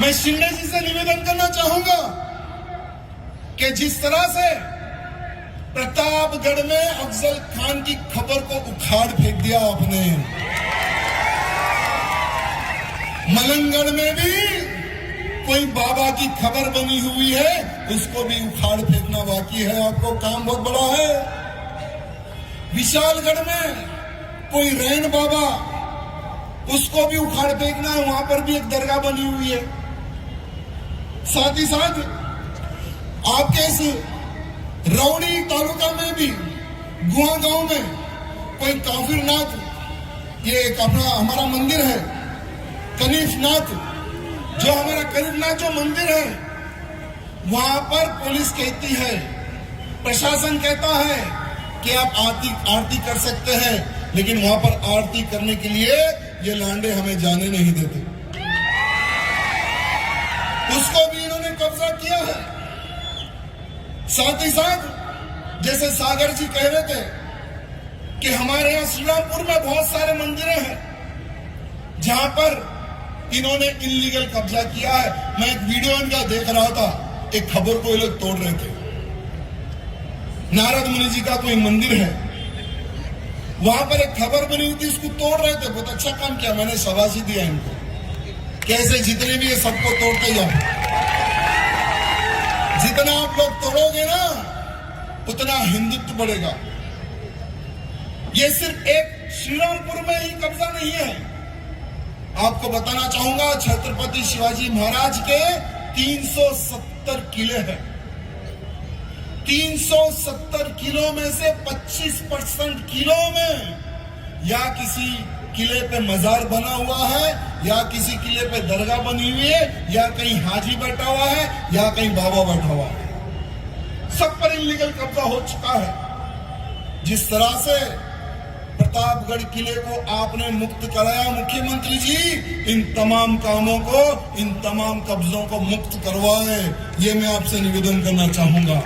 मैं शिंदे जी से निवेदन करना चाहूंगा कि जिस तरह से प्रतापगढ़ में अफजल खान की खबर को उखाड़ फेंक दिया आपने, मलंगगढ़ में भी कोई बाबा की खबर बनी हुई है, उसको भी उखाड़ फेंकना बाकी है। आपको काम बहुत बड़ा है। विशालगढ़ में कोई रैन बाबा, उसको भी उखाड़ फेंकना है, वहां पर भी एक दरगाह बनी हुई है। साथ ही साथ आपके इस रौड़ी तालुका में भी गुहा गांव में कोई काफिरनाथ, ये एक अपना हमारा मंदिर है कनीफनाथ, जो हमारा कनीफनाथ जो मंदिर है, वहां पर पुलिस कहती है, प्रशासन कहता है कि आप आरती कर सकते हैं, लेकिन वहां पर आरती करने के लिए ये लांडे हमें जाने नहीं देते। उसको भी इन्होंने कब्जा किया है। साथ ही साथ जैसे सागर जी कह रहे थे कि हमारे यहां श्रीरामपुर में बहुत सारे मंदिरें हैं जहां पर इन्होंने इलीगल कब्जा किया है। मैं एक वीडियो इनका देख रहा था, एक खबर को ये लोग तोड़ रहे थे। नारद मुनि जी का कोई मंदिर है, वहां पर एक खबर बनी हुई थी, उसको तोड़ रहे थे। बहुत अच्छा काम किया, मैंने शाबाशी दिया इनको। कैसे जितने भी ये सबको तोड़ते जाओ, जितना आप लोग तोड़ोगे ना उतना हिंदुत्व बढ़ेगा। ये सिर्फ एक श्रीरामपुर में ही कब्जा नहीं है। आपको बताना चाहूंगा, छत्रपति शिवाजी महाराज के 370 किले हैं। 370 किलो में से 25% किलो में या किसी किले पे मजार बना हुआ है, या किसी किले पे दरगाह बनी हुई है, या कहीं हाजी बैठा हुआ है, या कहीं बाबा बैठा हुआ है। सब पर इलीगल कब्जा हो चुका है। जिस तरह से प्रतापगढ़ किले को आपने मुक्त कराया मुख्यमंत्री जी, इन तमाम कामों को, इन तमाम कब्जों को मुक्त करवाए, ये मैं आपसे निवेदन करना चाहूंगा।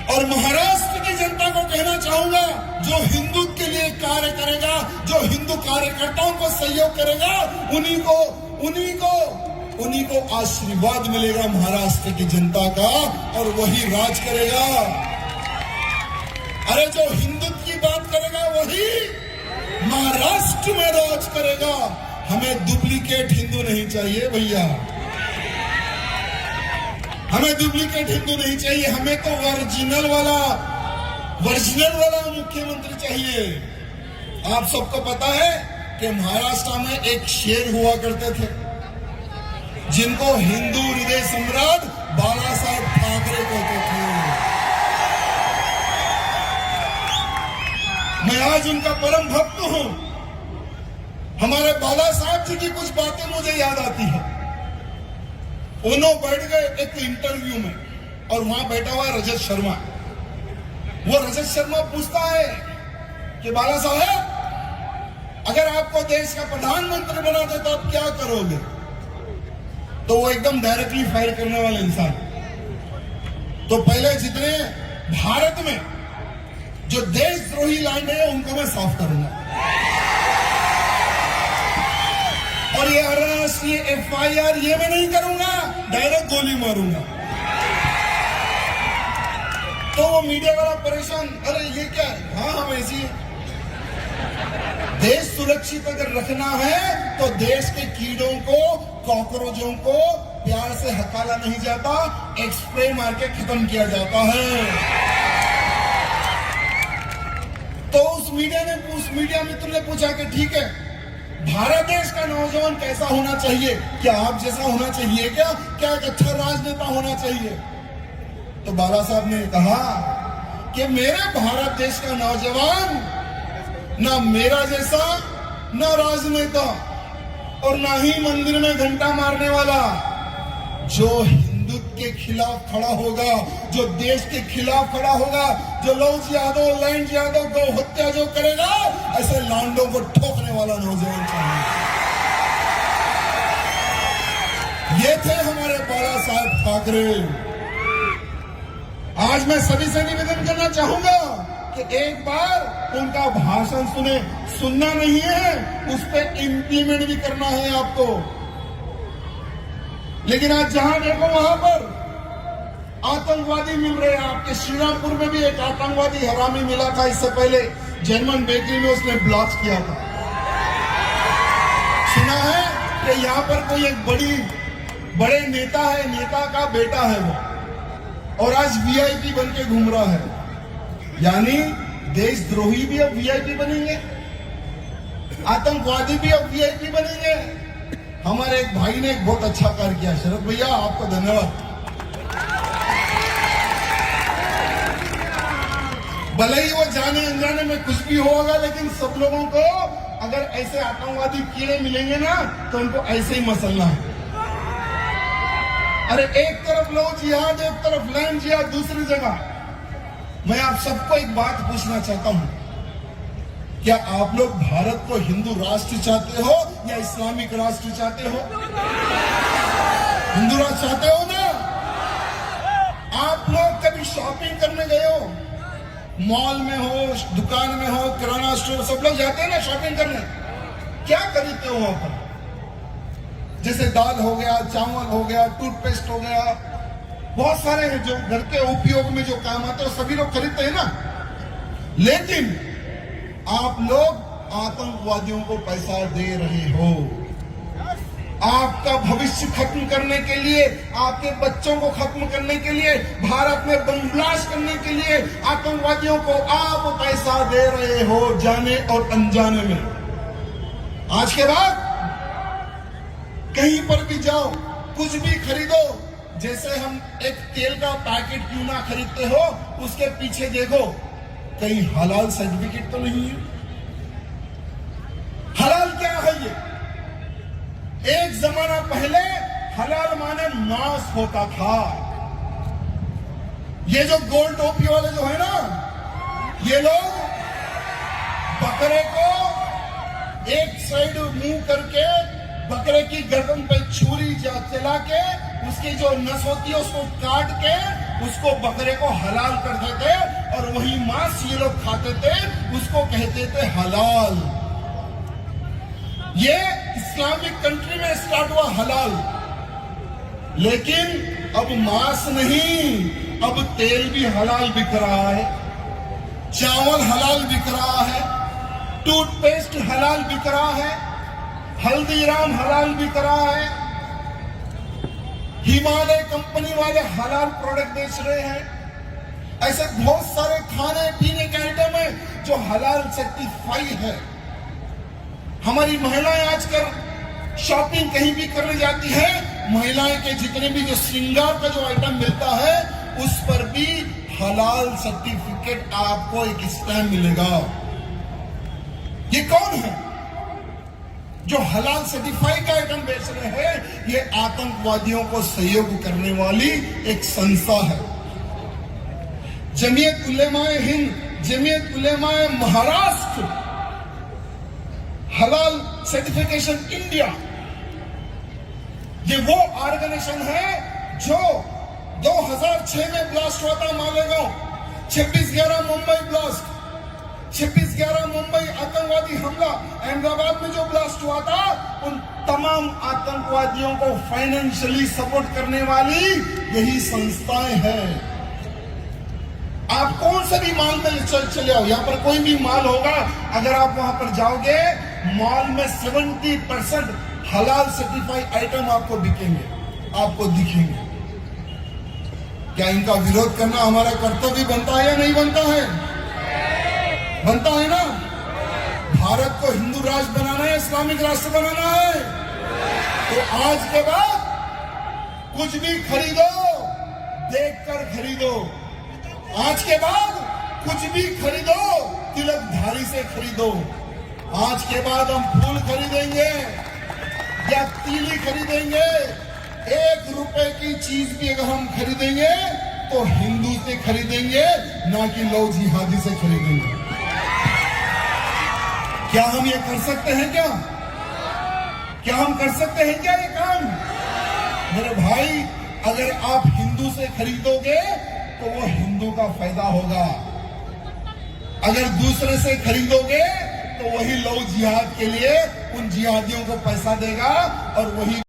और महाराष्ट्र की जनता को कहना चाहूंगा, जो हिंदुत्व के लिए कार्य करेगा, जो हिंदू कार्यकर्ताओं को सहयोग करेगा, उन्हीं को आशीर्वाद मिलेगा महाराष्ट्र की जनता का, और वही राज करेगा। अरे जो हिंदुत्व की बात करेगा वही महाराष्ट्र में राज करेगा। हमें डुप्लीकेट हिंदू नहीं चाहिए भैया, हमें डुप्लीकेट हिंदू नहीं चाहिए। हमें तो ओरिजिनल वाला मुख्यमंत्री चाहिए। आप सबको पता है कि महाराष्ट्र में एक शेर हुआ करते थे, जिनको हिंदू हृदय सम्राट बाला साहेब ठाकरे कहते थे। मैं आज उनका परम भक्त हूं। हमारे बाला साहब जी की कुछ बातें मुझे याद आती है। उन्होंने बैठ गए एक इंटरव्यू में, और वहां बैठा हुआ रजत शर्मा। वो रजत शर्मा पूछता है कि बाला साहब, अगर आपको देश का प्रधानमंत्री बना दे तो आप क्या करोगे? तो वो एकदम डायरेक्टली फायर करने वाला इंसान, तो पहले जितने भारत में जो देशद्रोही लाइन है उनको मैं साफ करूंगा, और ये राष्ट्रीय FIR ये मैं नहीं करूंगा, डायरेक्ट गोली मारूंगा। तो वो मीडिया वाला परेशान, अरे ये क्या है? हाँ हम ऐसी है। देश सुरक्षित अगर रखना है तो देश के कीड़ों को, कॉकरोचों को प्यार से हकाला नहीं जाता, एक स्प्रे मार के खत्म किया जाता है। तो उस मीडिया मित्र ने पूछा कि ठीक है, भारत देश का नौजवान कैसा होना चाहिए? क्या आप जैसा होना चाहिए? क्या एक अच्छा राजनेता होना चाहिए? तो बाला साहब ने कहा कि मेरे भारत देश का नौजवान ना मेरा जैसा, ना राजनेता, और ना ही मंदिर में घंटा मारने वाला। जो हिंदुत्व के खिलाफ खड़ा होगा, जो देश के खिलाफ खड़ा होगा, जो लौज यादव, लैंड यादव गौ हत्या जो करेगा, ऐसे लांडों को ठोकने वाला नौजवान चाहिए। ये थे हमारे बाला साहेब ठाकरे। आज मैं सभी से निवेदन करना चाहूंगा कि एक बार उनका भाषण सुने, सुनना नहीं है, उस पर इंप्लीमेंट भी करना है आपको। लेकिन आज जहां देखो वहां पर आतंकवादी मिल रहे हैं। आपके श्रीरामपुर में भी एक आतंकवादी हरामी मिला था, इससे पहले जर्मन बेकरी में उसने ब्लास्ट किया था। सुना है कि यहाँ पर कोई एक बड़े नेता है, नेता का बेटा है वो, और आज वीआईपी बन के घूम रहा है। यानी देशद्रोही भी अब वीआईपी बनेंगे, आतंकवादी भी अब वीआईपी बनेंगे। हमारे एक भाई ने एक बहुत अच्छा कार्य किया, शरद भैया आपको धन्यवाद। भले ही वो जाने अनजाने में कुछ भी होगा, लेकिन सब लोगों को अगर ऐसे आतंकवादी कीड़े मिलेंगे ना तो उनको ऐसे ही मसलना है। अरे एक तरफ लो जिहाद, एक तरफ लैंड जिहाद, दूसरी जगह। मैं आप सबको एक बात पूछना चाहता हूं, क्या आप लोग भारत को हिंदू राष्ट्र चाहते हो या इस्लामिक राष्ट्र चाहते हो? हिंदू राष्ट्र चाहते हो ना? आप लोग कभी शॉपिंग करने गए हो? मॉल में हो, दुकान में हो, किराना स्टोर, सब लोग जाते हैं ना शॉपिंग करने। क्या खरीदते हो वहां पर? जैसे दाल हो गया, चावल हो गया, टूथपेस्ट हो गया, बहुत सारे हैं जो घर के उपयोग में जो काम आते हैं सभी लोग खरीदते हैं ना। लेकिन आप लोग आतंकवादियों को पैसा दे रहे हो। आपका भविष्य खत्म करने के लिए, आपके बच्चों को खत्म करने के लिए, भारत में बम ब्लास्ट करने के लिए आतंकवादियों को आप पैसा दे रहे हो, जाने और अनजाने में। आज के बाद कहीं पर भी जाओ, कुछ भी खरीदो, जैसे हम एक तेल का पैकेट क्यों ना खरीदते हो, उसके पीछे देखो कहीं हलाल सर्टिफिकेट तो नहीं है। हलाल क्या है ये? एक जमाना पहले हलाल माने मांस होता था। ये जो गोल्ड टोपी वाले जो है ना, ये लोग बकरे को एक साइड मुंह करके बकरे की गर्दन पे छुरी चला के उसकी जो नस होती है उसको काट के उसको बकरे को हलाल कर देते और वही मांस ये लोग खाते थे, उसको कहते थे हलाल। ये इस्लामिक कंट्री में स्टार्ट हुआ हलाल। लेकिन अब मांस नहीं, अब तेल भी हलाल बिक रहा है, चावल हलाल बिक रहा है, टूथपेस्ट हलाल बिक रहा है, हल्दीराम हलाल बिक रहा है, हिमालय कंपनी वाले हलाल प्रोडक्ट बेच रहे हैं। ऐसे बहुत सारे खाने पीने के आइटम है जो हलाल सर्टिफाई है। हमारी महिलाएं आजकल शॉपिंग कहीं भी करने जाती है, महिलाएं के जितने भी जो श्रृंगार का जो आइटम मिलता है उस पर भी हलाल सर्टिफिकेट आपको एक स्टैम्प मिलेगा। ये कौन है जो हलाल सर्टिफाई का आइटम बेच रहे हैं? ये आतंकवादियों को सहयोग करने वाली एक संस्था है। जमीयत उलेमाए हिंद, जमीयत उलेमाए महाराष्ट्र, हलाल सर्टिफिकेशन इंडिया, ये वो ऑर्गेनाइजेशन है जो 2006 में ब्लास्ट हुआ था मालेगांव, 26/11 मुंबई ब्लास्ट, 26/11 मुंबई आतंकवादी हमला, अहमदाबाद में जो ब्लास्ट हुआ था, उन तमाम आतंकवादियों को फाइनेंशियली सपोर्ट करने वाली यही संस्थाएं हैं। आप कौन सा भी माल में चले आओ, यहां पर कोई भी माल होगा, अगर आप वहां पर जाओगे मॉल में 70% हलाल सर्टिफाइड आइटम आपको बिकेंगे, आपको दिखेंगे। क्या इनका विरोध करना हमारा कर्तव्य बनता है या नहीं बनता है? बनता है ना। भारत को हिंदू राष्ट्र बनाना है, इस्लामिक राष्ट्र बनाना है, तो आज के बाद कुछ भी खरीदो देखकर खरीदो। आज के बाद कुछ भी खरीदो तिलकधारी से खरीदो। आज के बाद हम फूल खरीदेंगे या तीली खरीदेंगे, 1 रुपए की चीज भी अगर हम खरीदेंगे तो हिंदू से खरीदेंगे, ना कि लव जिहादी से खरीदेंगे। क्या हम ये कर सकते हैं? क्या हम कर सकते हैं क्या ये काम? मेरे भाई, अगर आप हिंदू से खरीदोगे तो वो हिंदू का फायदा होगा, अगर दूसरे से खरीदोगे तो वही लव जिहाद के लिए उन जिहादियों को पैसा देगा और वही